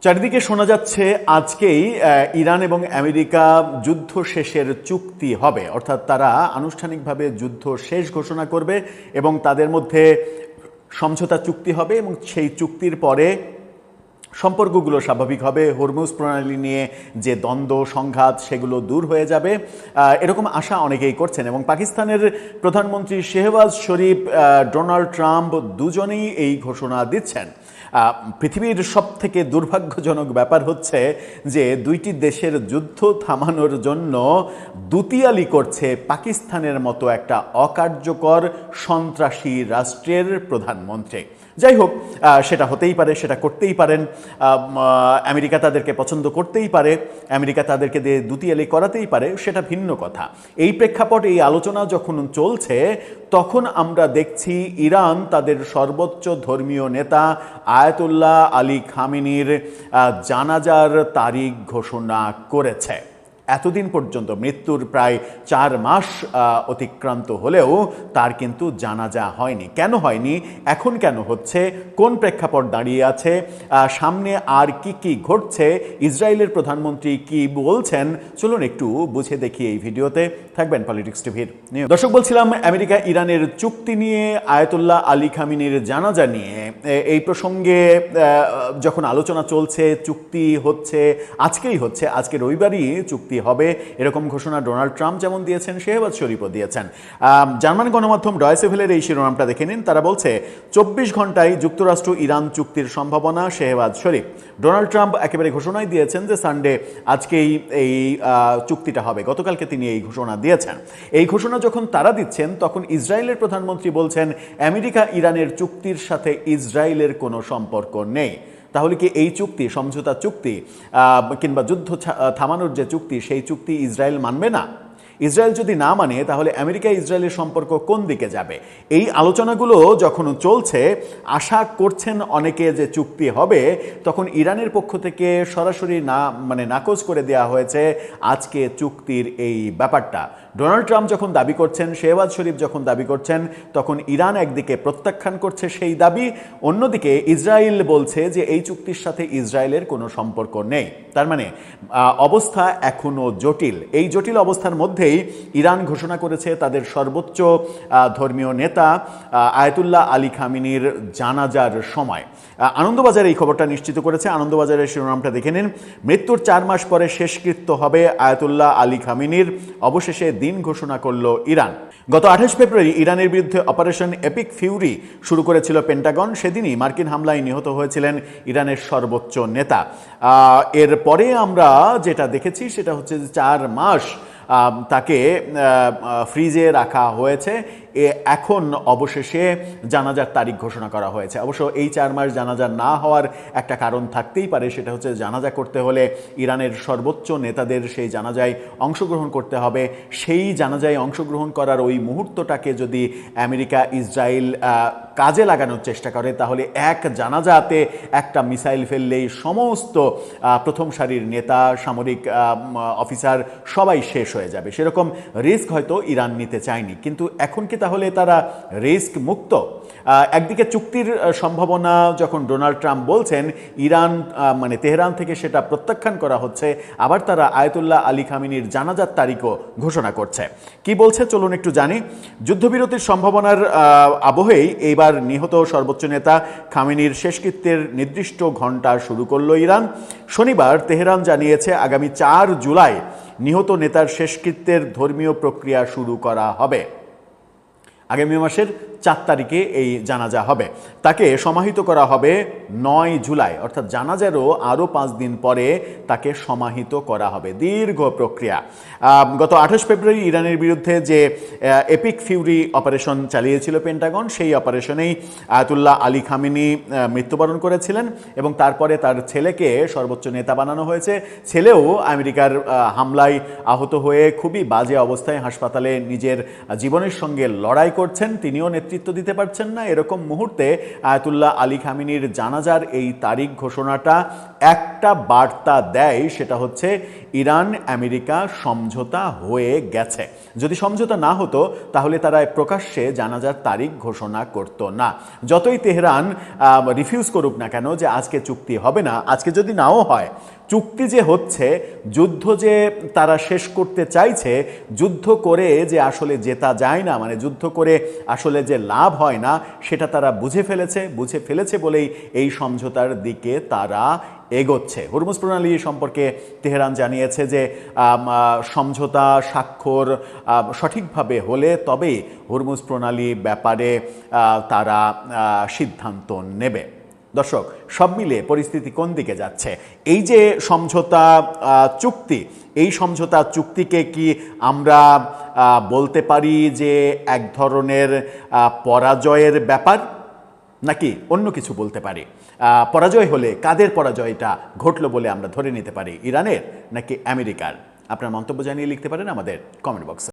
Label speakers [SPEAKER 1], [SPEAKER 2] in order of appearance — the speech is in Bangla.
[SPEAKER 1] চারিদিকে শোনা যাচ্ছে আজকেই ইরান এবং আমেরিকা যুদ্ধ শেষের চুক্তি হবে, অর্থাৎ তারা আনুষ্ঠানিকভাবে যুদ্ধ শেষ ঘোষণা করবে এবং তাদের মধ্যে সমঝোতা চুক্তি হবে এবং সেই চুক্তির পরে সম্পর্কগুলো স্বাভাবিক হবে। হরমুজ প্রণালী নিয়ে যে দ্বন্দ্ব সংঘাত সেগুলো দূর হয়ে যাবে, এরকম আশা অনেকেই করছেন। এবং পাকিস্তানের প্রধানমন্ত্রী শেহবাজ শরীফ, ডোনাল্ড ট্রাম্প দুজনেই এই ঘোষণা দিচ্ছেন। পৃথিবীর সবথেকে দুর্ভাগ্যজনক ব্যাপার হচ্ছে যে দুইটি দেশের যুদ্ধ থামানোর জন্য দুতিয়ালি করছে পাকিস্তানের মতো একটা অকার্যকর সন্ত্রাসী রাষ্ট্রের প্রধানমন্ত্রী। যাই হোক, সেটা হতেই পারে, সেটা করতেই পারেন। আমেরিকা তাদেরকে পছন্দ করতেই পারে, আমেরিকা তাদেরকে দিয়ে দুতিয়ালি করাতেই পারে, সেটা ভিন্ন কথা। এই প্রেক্ষাপট, এই আলোচনা যখন চলছে তখন আমরা দেখছি ইরান তাদের সর্বোচ্চ ধর্মীয় নেতা আয়াতুল্লাহ আলী খামেনির জানাজার তারিখ ঘোষণা করেছে। এতদিন পর্যন্ত মৃত্যুর প্রায় 4 মাস অতিক্রান্ত হলেও তার কিন্তু জানাজা হয়নি। কেন হয়নি, এখন কেন হচ্ছে, কোন প্রেক্ষাপট দাঁড়িয়ে আছে, সামনে আর কি কি ঘটছে, ইসরায়েলের প্রধানমন্ত্রী কি বলছেন, চলুন একটু বুঝে দেখি এই ভিডিওতে। থাকবেন পলিটিক্স টিভির নিয়ে। দর্শক, বলছিলাম আমেরিকা ইরানের চুক্তি নিয়ে, আয়াতুল্লাহ আলী খামেনির জানাজা নিয়ে। এই প্রসঙ্গে যখন আলোচনা চলছে, চুক্তি হচ্ছে, আজকেই হচ্ছে, আজকে রবিবারই চুক্তি হবে এরকম ঘোষণা ডোনাল্ড ট্রাম্প যেমন দিয়েছেন, শেহবাজ শরীফও দিয়েছেন। জার্মান গণমাধ্যম ডয়েচে ভেলের এই শিরোনামটা দেখে নিন। তারা বলছে 24 ঘন্টায় যুক্তরাষ্ট্র ইরান চুক্তির সম্ভাবনা, শেহবাজ শরীফ। ডোনাল্ড ট্রাম্প একেবারে ঘোষণাই দিয়েছেন যে সানডে আজকেই এই চুক্তিটা হবে। গতকালকে তিনি এই ঘোষণা দিয়েছেন। এই ঘোষণা যখন তারা দিচ্ছেন তখন ইসরায়েলের প্রধানমন্ত্রী বলছেন আমেরিকা ইরানের চুক্তির সাথে ইসরায়েলের কোনো সম্পর্ক নেই। তাহলে কি এই চুক্তি, সমঝোতা চুক্তি কিংবা যুদ্ধ থামানোর যে চুক্তি, সেই চুক্তি ইসরায়েল মানবে না? ইসরায়েল যদি না মানে তাহলে আমেরিকা ইসরায়েলের সম্পর্ক কোন দিকে যাবে? এই আলোচনাগুলো যখন চলছে, আশা করছেন অনেকে যে চুক্তি হবে, তখন ইরানের পক্ষ থেকে সরাসরি নাকচ করে দেওয়া হয়েছে আজকে চুক্তির এই ব্যাপারটা। ডোনাল্ড ট্রাম্প যখন দাবি করছেন, শেহবাজ শরীফ যখন দাবি করছেন, তখন ইরান একদিকে প্রত্যাখ্যান করছে সেই দাবি, অন্যদিকে ইসরায়েল বলছে যে এই চুক্তির সাথে ইসরায়েলের কোনো সম্পর্ক নেই। তার মানে অবস্থা এখনো জটিল। এই জটিল অবস্থার মধ্যেই ইরান ঘোষণা করেছে তাদের সর্বোচ্চ ধর্মীয় নেতা আয়াতুল্লাহ আলী খামেনির জানাজার সময়। আনন্দবাজার এই খবরটা নিশ্চিত করেছে। আনন্দবাজারের শিরোনামটা দেখে নিন। মৃত্যুর 4 মাস পরে শেষকৃত্য হবে আয়াতুল্লাহ আলী খামেনির, অবশেষে দিন ঘোষণা করল ইরান। গত 28 ফেব্রুয়ারি ইরানের বিরুদ্ধে অপারেশন এপিক ফিউরি শুরু করেছিল পেন্টাগন। সেদিনই মার্কিন হামলায় নিহত হয়েছিলেন ইরানের সর্বোচ্চ নেতা। এরপরে আমরা যেটা দেখেছি সেটা হচ্ছে যে 4 মাস তাকে ফ্রিজে রাখা হয়েছে। এখন অবশেষে জানাজার তারিখ ঘোষণা করা হয়েছে। অবশ্য এই 4 মাস জানাজা না হওয়ার একটা কারণ থাকতেই পারে, সেটা হচ্ছে জানাজা করতে হলে ইরানের সর্বোচ্চ নেতাদের সেই জানাজায় অংশগ্রহণ করতে হবে। সেই জানাজায় অংশগ্রহণ করার ওই মুহূর্তটাকে যদি আমেরিকা ইসরায়েল কাজে লাগানোর চেষ্টা করে, তাহলে এক জানাজাতে একটা মিসাইল ফেললেই সমস্ত প্রথম সারির নেতা, সামরিক অফিসার সবাই শেষ হয়ে যাবে। সেরকম রিস্ক হয়তো ইরান নিতে চায়নি, কিন্তু এখন কি তাহলে তারা রিস্ক মুক্ত? একদিকে চুক্তির সম্ভাবনা যখন ডোনাল্ড ট্রাম্প বলছেন, ইরান তেহরান থেকে সেটা প্রত্যাখ্যান করা হচ্ছে, আবার তারা আয়াতুল্লাহ আলী খামেনির জানাজার তারিখও ঘোষণা করছে। কি বলছে চলুন একটু জানি। যুদ্ধবিরতির সম্ভাবনার আবহেই এইবার নিহত সর্বোচ্চ নেতা খামেনির শেষকৃত্যের নির্দিষ্ট ঘণ্টা শুরু করল ইরান। শনিবার তেহরান জানিয়েছে আগামী 4 জুলাই নিহত নেতার শেষকৃত্যের ধর্মীয় প্রক্রিয়া শুরু করা হবে। আগামী মাসের 4 তারিখে এই জানাজা হবে। তাকে সমাহিত করা হবে 9 জুলাই, অর্থাৎ জানাজারও আরও 5 দিন পরে তাকে সমাহিত করা হবে। দীর্ঘ প্রক্রিয়া। গত 28 ফেব্রুয়ারি ইরানের বিরুদ্ধে যে এপিক ফিউরি অপারেশন চালিয়েছিল পেন্টাগন, সেই অপারেশনেই আয়াতুল্লাহ আলী খামেনি মৃত্যুবরণ করেছিলেন এবং তারপরে তার ছেলেকে সর্বোচ্চ নেতা বানানো হয়েছে। ছেলেও আমেরিকার হামলায় আহত হয়ে খুবই বাজে অবস্থায় হাসপাতালে নিজের জীবনের সঙ্গে লড়াই করছেন তিনিও নেতৃত্ব দিতে পারছেন না, এরকম মুহূর্তে আয়াতুল্লাহ আলী খামেনির জানাজার এই তারিখ ঘোষণাটা একটা বার্তা দেয়, সেটা হচ্ছে ইরান আমেরিকা সমঝোতা হয়ে গেছে। যদি সমঝোতা না হতো তাহলে তারা প্রকাশ্যে জানাজার তারিখ ঘোষণা করতো না। যতই তেহরান রিফিউজ করুক না কেন যে আজকে চুক্তি হবে না, আজকে যদি নাও হয়, চুক্তি যে হচ্ছে, যুদ্ধ যে তারা শেষ করতে চাইছে, যুদ্ধ করে যে আসলে জেতা যায় না, মানে যুদ্ধ করে আসলে যে লাভ হয় না, সেটা তারা বুঝে ফেলেছে বলেই এই সমঝোতার দিকে তারা এগোচ্ছে। হরমুজ প্রণালী সম্পর্কে তেহরান জানিয়েছে যে সমঝোতা স্বাক্ষর সঠিকভাবে হলে তবেই হরমুজ প্রণালী ব্যাপারে তারা সিদ্ধান্ত নেবে। দর্শক, সব মিলিয়ে পরিস্থিতি কোন দিকে যাচ্ছে? এই যে সমঝোতা চুক্তি, এই সমঝোতা চুক্তিকে কি আমরা বলতে পারি যে এক ধরনের পরাজয়ের ব্যাপার, নাকি অন্য কিছু বলতে পারি? পরাজয় হলে কাদের পরাজয়টা ঘটলো বলে আমরা ধরে নিতে পারি, ইরানের নাকি আমেরিকার? আপনার মন্তব্য জানিয়ে লিখতে পারেন আমাদের কমেন্ট বক্সে।